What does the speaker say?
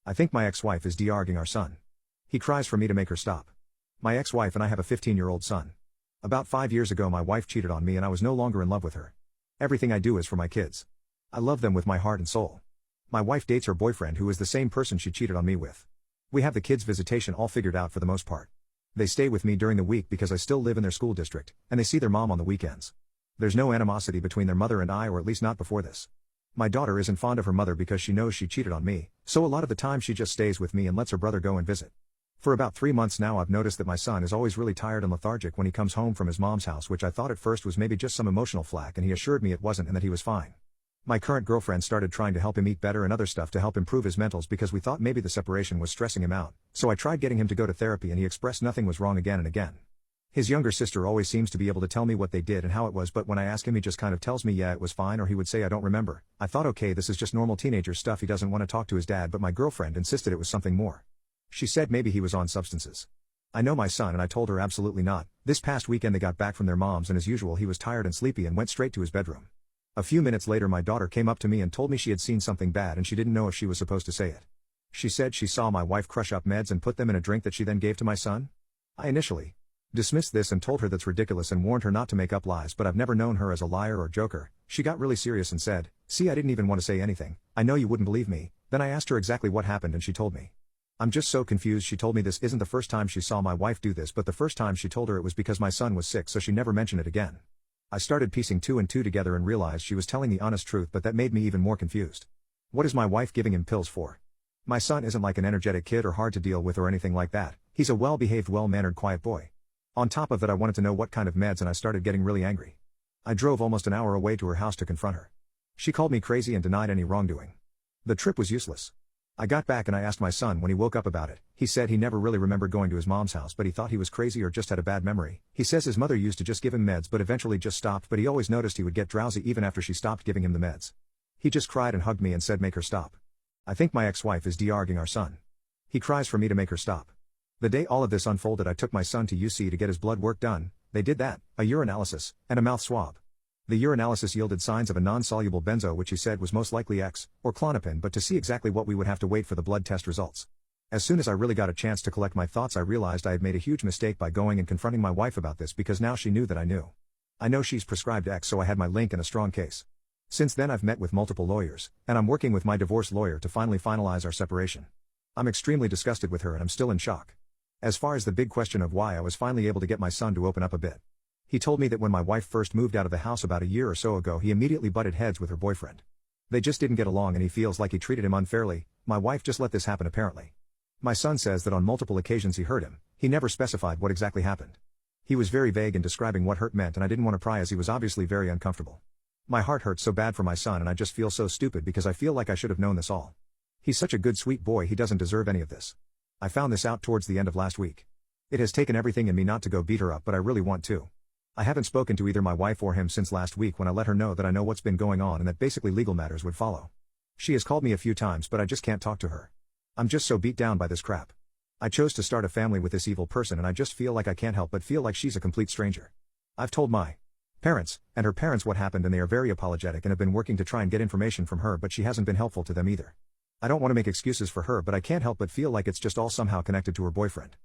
I think my ex-wife is de-arguing our son. He cries for me to make her stop. My ex-wife and I have a 15-year-old son. About 5 years ago my wife cheated on me and I was no longer in love with her. Everything I do is for my kids. I love them with my heart and soul. My wife dates her boyfriend who is the same person she cheated on me with. We have the kids' visitation all figured out for the most part. They stay with me during the week because I still live in their school district, and they see their mom on the weekends. There's no animosity between their mother and I, or at least not before this. My daughter isn't fond of her mother because she knows she cheated on me, so a lot of the time she just stays with me and lets her brother go and visit. For about 3 months now I've noticed that my son is always really tired and lethargic when he comes home from his mom's house, which I thought at first was maybe just some emotional flack, and he assured me it wasn't and that he was fine. My current girlfriend started trying to help him eat better and other stuff to help improve his mentals because we thought maybe the separation was stressing him out, so I tried getting him to go to therapy and he expressed nothing was wrong again and again. His younger sister always seems to be able to tell me what they did and how it was, but when I ask him he just kind of tells me yeah it was fine, or he would say I don't remember. I thought okay, this is just normal teenager stuff, he doesn't want to talk to his dad, but my girlfriend insisted it was something more. She said maybe he was on substances. I know my son and I told her absolutely not. This past weekend they got back from their moms and as usual he was tired and sleepy and went straight to his bedroom. A few minutes later my daughter came up to me and told me she had seen something bad and she didn't know if she was supposed to say it. She said she saw my wife crush up meds and put them in a drink that she then gave to my son. I initially dismissed this and told her that's ridiculous and warned her not to make up lies, but I've never known her as a liar or joker. She got really serious and said, "See, I didn't even want to say anything. I know you wouldn't believe me." Then I asked her exactly what happened and she told me. I'm just so confused. She told me this isn't the first time she saw my wife do this, but the first time she told her it was because my son was sick, so she never mentioned it again. I started piecing 2 and 2 together and realized she was telling the honest truth, but that made me even more confused. What is my wife giving him pills for? My son isn't like an energetic kid or hard to deal with or anything like that. He's a well-behaved, well-mannered, quiet boy. On top of that I wanted to know what kind of meds and I started getting really angry. I drove almost an hour away to her house to confront her. She called me crazy and denied any wrongdoing. The trip was useless. I got back and I asked my son when he woke up about it. He said he never really remembered going to his mom's house, but he thought he was crazy or just had a bad memory. He says his mother used to just give him meds but eventually just stopped, but he always noticed he would get drowsy even after she stopped giving him the meds. He just cried and hugged me and said make her stop. I think my ex-wife is de-arguing our son. He cries for me to make her stop. The day all of this unfolded I took my son to UC to get his blood work done. They did that, a urinalysis, and a mouth swab. The urinalysis yielded signs of a non-soluble benzo, which he said was most likely X, or Klonopin, but to see exactly what we would have to wait for the blood test results. As soon as I really got a chance to collect my thoughts I realized I had made a huge mistake by going and confronting my wife about this, because now she knew that I knew. I know she's prescribed X, so I had my link and a strong case. Since then I've met with multiple lawyers, and I'm working with my divorce lawyer to finally finalize our separation. I'm extremely disgusted with her and I'm still in shock. As far as the big question of why I was finally able to get my son to open up a bit. He told me that when my wife first moved out of the house about a year or so ago he immediately butted heads with her boyfriend. They just didn't get along and he feels like he treated him unfairly. My wife just let this happen apparently. My son says that on multiple occasions he hurt him. He never specified what exactly happened. He was very vague in describing what hurt meant and I didn't want to pry as he was obviously very uncomfortable. My heart hurts so bad for my son and I just feel so stupid because I feel like I should have known this all. He's such a good sweet boy, he doesn't deserve any of this. I found this out towards the end of last week. It has taken everything in me not to go beat her up, but I really want to. I haven't spoken to either my wife or him since last week when I let her know that I know what's been going on and that basically legal matters would follow. She has called me a few times but I just can't talk to her. I'm just so beat down by this crap. I chose to start a family with this evil person and I just feel like I can't help but feel like she's a complete stranger. I've told my parents, and her parents what happened and they are very apologetic and have been working to try and get information from her, but she hasn't been helpful to them either. I don't want to make excuses for her but I can't help but feel like it's just all somehow connected to her boyfriend.